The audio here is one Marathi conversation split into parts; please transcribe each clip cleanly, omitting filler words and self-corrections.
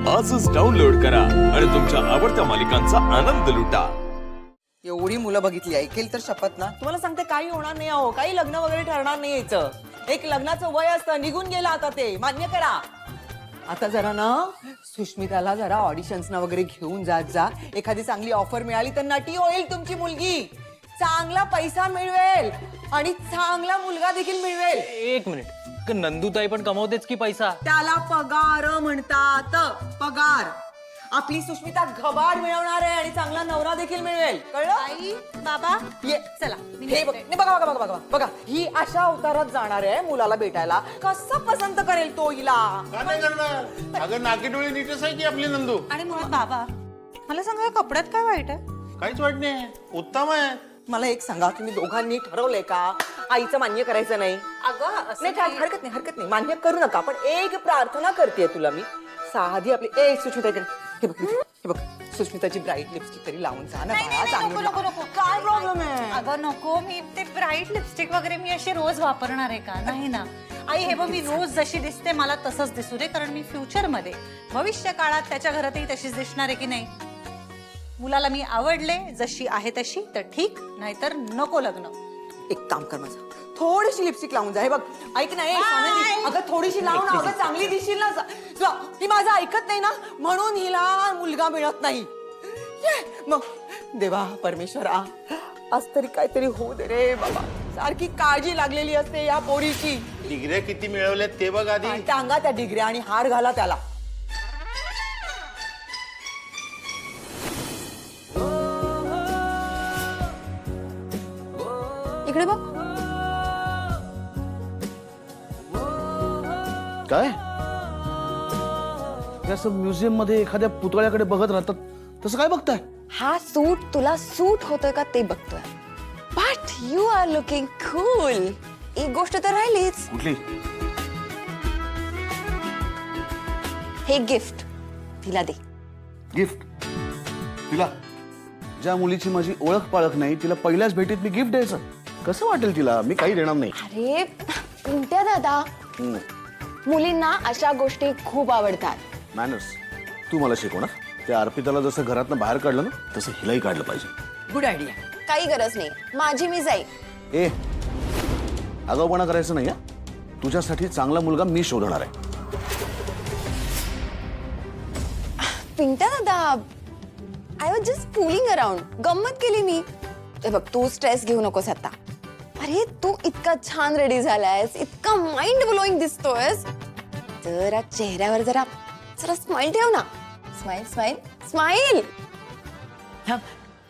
आजच डाउनलोड करा आणि तुमच्या आवडत्या मालिकांचा आनंद लुटा। एवढी मुलं बघितली ऐकेल तर शपथ ना तुम्हाला सांगते काही होणार नाही अहो काही लग्न वगैरे ठरणार नाही याचं एक लग्नाचं वय असतं निघून गेला आता ते मान्य करा आता जरा ना सुष्मिताला जरा ऑडिशन्स ना वगैरे घेऊन जात जा एखादी चांगली ऑफर मिळाली तर नटी होईल तुमची मुलगी चांगला पैसा मिळवेल आणि चांगला मुलगा देखील मिळवेल। एक मिनिट नंदूताई पण कमवतेच की पैसा त्याला पगार म्हणतात पगार आपली सुष्मिता घबाड मिळवणार आहे आणि चांगला नवरा देखील मिळवेल कळलं आई बाबा ये चला हे बघ नाही, बघा बघा बघा बघा बघा ही अशा अवतारात जाणार आहे मुलाला भेटायला कसं पसंत करेल तो हिला का नाही करणार? अगं नाकी डोळे नीटच आहे की आपली नंदू आणि मुळात बाबा मला सांगा कपड्यात काय वाईट आहे काहीच वाईट नाही उत्तम आहे। मला एक सांगा तुम्ही दोघांनी ठरवलंय का आईचं मान्य करायचं नाही अगं नाही हरकत नाही मान्य करू नका पण एक प्रार्थना करते तुला मी साधी आपली ए सुष्मिता इकडे हे बघ सुष्मिताची ब्राईट लिपस्टिक तरी लावून जा ना बाळा चांगली नको नको काय प्रॉब्लेम आहे अगं नको मी ते ब्राईट लिपस्टिक वगैरे मी अशी रोज वापरणार आहे का नाही ना आई हे बघ मी रोज जशी दिसते मला तसंच दिसू दे कारण मी फ्युचर मध्ये भविष्य काळात त्याच्या घरातही तशीच दिसणार आहे की नाही मुलाला मी आवडले जशी आहे तशी तर ठीक नाहीतर नको लग्न एक काम कर माझं थोडीशी लिपस्टिक लावून जा हे बघ ऐक ना सोनाली अगं थोडीशी लाव ना अगं चांगली दिसशील ना ही माझं ऐकत नाही ना म्हणून हिला मुलगा मिळत नाही मग देवा परमेश्वरा आज तरी काहीतरी होऊ दे रे बाबा सारखी काळजी लागलेली असते या पोरीची डिग्र्या किती मिळवल्यात ते बघ आधी टांगा त्या डिग्र्या आणि हार घाला त्याला इकडे बघ काय असं म्युझियम मध्ये एखाद्या पुतळ्याकडे बघत राहतात तसं काय बघताय? हा सूट तुला सूट होतोय का ते बघतोय but you are looking cool एक गोष्ट तर राहिलीच कुठली? हे गिफ्ट तिला दे गिफ्ट तिला? ज्या मुलीची माझी ओळख पाळख नाही तिला पहिल्याच भेटीत मी गिफ्ट द्यायचं कसं वाटेल तिला? मी काही देणार नाही। अरे कोणत्या दादा मुलींना अशा गोष्टी खूप आवडतात। मॅनर्स तू मला शिकव ना त्या अर्पिताला जसं घरातनं बाहेर काढलं ना तसं हिलाही काढलं पाहिजे। गुड आयडिया काही गरज नाही माझी मी जाईल। ए आगाऊपणा करायचं नाही हा तुझ्यासाठी चांगला मुलगा मी शोधणार आहे। पिंट्या दादा आय वॉज जस्ट फुलिंग अराउंड गंमत केली मी। हे बघ तू स्ट्रेस घेऊ नकोस आता। अरे तू इतका छान रेडी झालायस इतका माइंड ब्लोईंग दिसतोयस जरा चेहऱ्यावर जरा जरा स्माइल ठेव ना स्माइल स्माइल स्माइल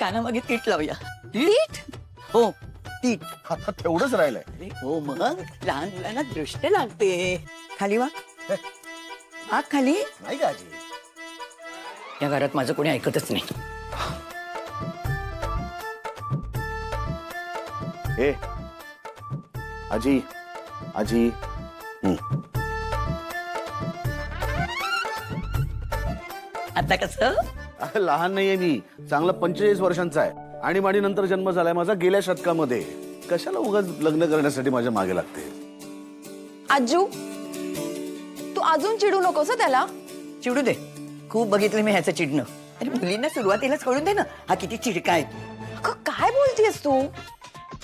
कानामागे तीट लावूया नीट हो तीट आता तेवढंच राहिलंय। हो मग लहान मुलांना दृष्ट लागते खाली वा खाली नाही का आजी? या घरात माझं कोणी ऐकतच नाही ए आजी आजी आता कसं अरे लहान नाहीये मी चांगला 45 वर्षांचा आहे आणि माडी नंतर जन्म झालाय माझा गेल्या शतकामध्ये कशाला उगाच लग्न करण्यासाठी माझ्या मागे लागते। आजू तू अजून चिडू नकोस हं त्याला। चिडू दे खूप बघितलं मी ह्याचं चिडणं अरे मुलींना सुरुवातीलाच कळून दे ना हा किती चिडका आहे अगं, काय बोलतेस तू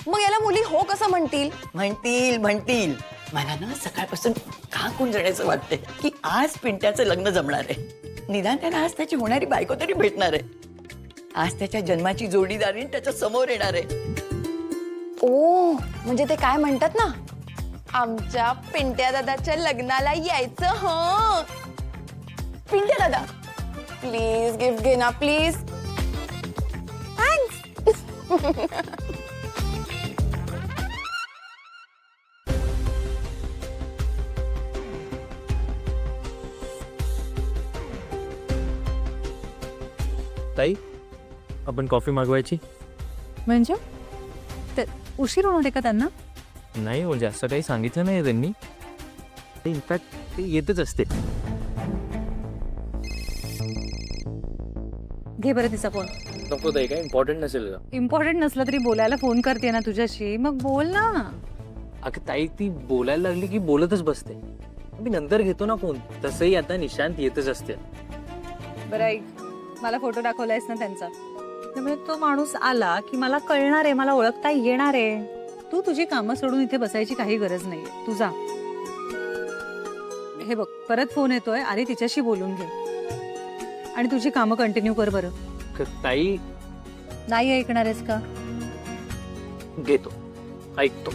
मग याला मुली हो कसं म्हणतील? म्हणतील मला ना सकाळपासून का कुंजण्याचं वाटतंय की आज पिंट्याचं लग्न जमणार आहे निदान त्याला आज त्याची होणारी बायको तरी भेटणार आहे आज त्याच्या जन्माची जोडीदारी त्याच्या समोर येणार आहे। ओ म्हणजे ते काय म्हणतात ना आमच्या पिंट्या दादाच्या लग्नाला यायचं हं पिंट्या दादा प्लीज गिफ्ट घे ना प्लीज थँक्स। ताई आपण कॉफी मागवायची म्हणजे ते उशीर होणार आहे का त्यांना नाही हो जास्त काही सांगितलं नाही त्यांनी इनफॅक्ट ते येतच असते। घे बरं तिचा फोन नको ताई काय इम्पॉर्टंट नसेल का? इम्पॉर्टंट नसलं तरी बोलायला फोन करते ना तुझ्याशी मग बोल ना अगं ताई ती बोलायला लागली की बोलतच बसते मी नंतर घेतो ना फोन तसंही आता निशांत येतच असते बरं ऐक, मला फोटो दाखवलायस ना त्यांचा, त्यामुळे तो माणूस आला की मला कळणार आहे, मला ओळखता येणार आहे. तू तुझी कामं सोडून इथे बसायची काही गरज नाहीये, तू जा. हे बघ, परत फोन येतोय, अरे तिच्याशी बोलून घे आणि तुझी कामं कंटिन्यू कर बरं. ताई नाही ऐकणार आहेस का? घेतो, ऐकतो.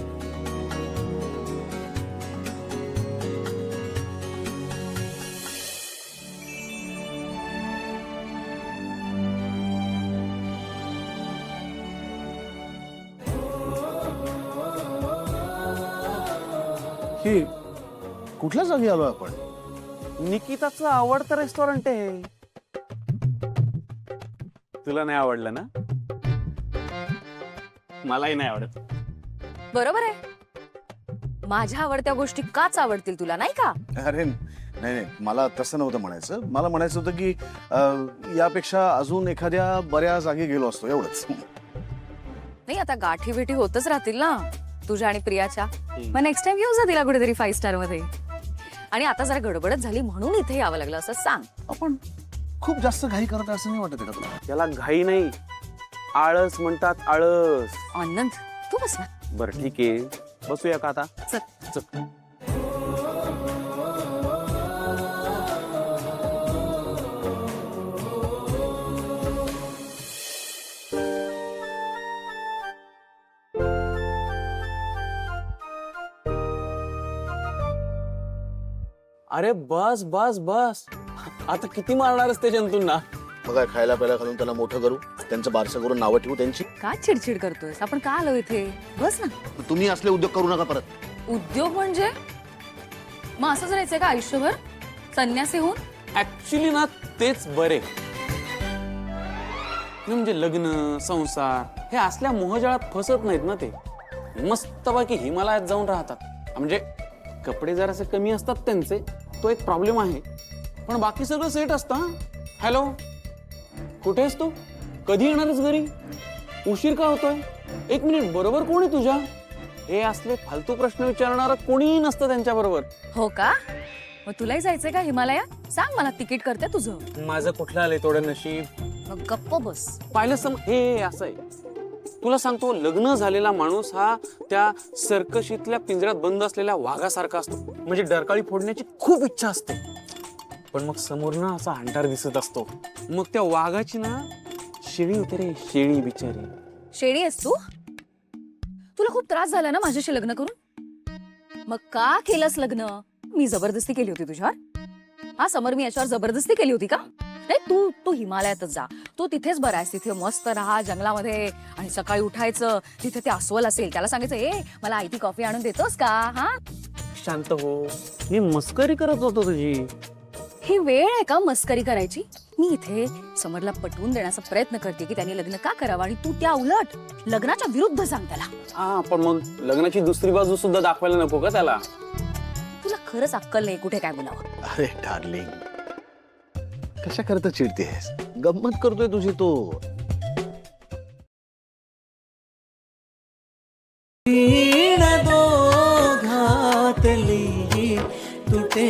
ही कुठल्या जागी आलो आपण? निकिताचं आवडतं रेस्टॉरंट आहे. तुला नाही आवडलं ना? मलाही नाही आवडत. बरोबर आहे. माझ्या आवडत्या गोष्टी काच आवडतील तुला, नाही का? अरे नाही नाही, मला तसं नव्हतं म्हणायचं. मला म्हणायचं होतं की यापेक्षा अजून एखाद्या बऱ्या जागी गेलो असतो, एवढंच. नाही, आता गाठी भेटी होतच राहतील ना तुझ्या आणि प्रियाच्या. मग नेक्स्ट टाइम येऊ जा तिला कुठेतरी 5 स्टार मध्ये. आणि आता जरा गडबडच झाली म्हणून इथे यावं लागलं असं सांग. आपण खूप जास्त घाई करत असं नाही वाटत का तुला? त्याला घाई नाही, आळस म्हणतात, आळस. आनंद, तू बस ना. बरं ठीक आहे, बसूया का आता? चल. अरे बस बस बस, आता किती मारणारच ते जंतूंना? मग काय खायला प्यायला घालून त्यांना मोठं करू, त्यांचं बारसं करून नावं ठेवू त्यांची? का चिडचिड करतोयस? आपण का आलो इथे? बस ना. तुम्ही असले उद्योग करू नका परत. उद्योग म्हणजे मग असंच राहायचंय का आयुष्यभर संन्यासी होऊन? ऍक्च्युली ना तेच बरे. म्हणजे लग्न संसार हे असल्या मोहजाळात फसत नाहीत ना ते. मस्तपैकी हिमालयात जाऊन राहतात. म्हणजे कपडे जरासे कमी असतात त्यांचे, तो एक प्रॉब्लेम आहे, पण बाकी सगळं सेट असतं. हॅलो, कुठे आहेस तू? कधी येणारच घरी? उशीर का होतोय? 1 मिनिट, बरोबर कोण आहे तुझ्या? हे असले फालतू प्रश्न विचारणारा कोणीही नसतं त्यांच्या बरोबर. हो का? मग तुलाही जायचंय का हिमालयात? सांग, मला तिकीट करते तुझं. माझं कुठलं आलंय थोडं नशीब. मग गप्प बस. पाहिलं सम हे असं आहे. तुला सांगतो, लग्न झालेला माणूस हा त्या सर्कशीतल्या पिंजऱ्यात बंद असलेल्या वाघासारखा असतो. म्हणजे डरकाळी फोडण्याची खूप इच्छा असते, पण मग समोर ना असा हंटार दिसत असतो. मग त्या वाघाची ना शेळी होते रे, शेळी बिचारी. शेळी आहेस तू? तुला खूप त्रास झाला ना माझ्याशी लग्न करून? मग का केलंस लग्न? मी जबरदस्ती केली होती तुझ्यावर? हा समर, मी याच्यावर जबरदस्ती केली होती का? नाही, तू तू हिमालयातच जा. तू तिथेच बरा आहेस, तिथे मस्त राहा जंगलामध्ये. आणि सकाळी उठायचं, तिथे ते अस्वल असेल, त्याला सांगायचं, ए मला आयती कॉफी आणून देतोस का? हा, शांत हो, मी मस्करी करत होतो तुझी. ही वेळ आहे का मस्करी करायची? मी इथे समरला पटवून देण्याचा प्रयत्न करते की त्याने लग्न का करावं, आणि तू त्या उलट लग्नाच्या विरुद्ध सांग त्याला. हा, पण मग लग्नाची दुसरी बाजू सुद्धा दाखवायला नको का त्याला? तुला खरंच अक्कल नाही कुठे काय बोलावं. अरे डार्लिंग, कशा करता चिडतेस? गंमत करतोय तुझी तो. दोघातली तुटे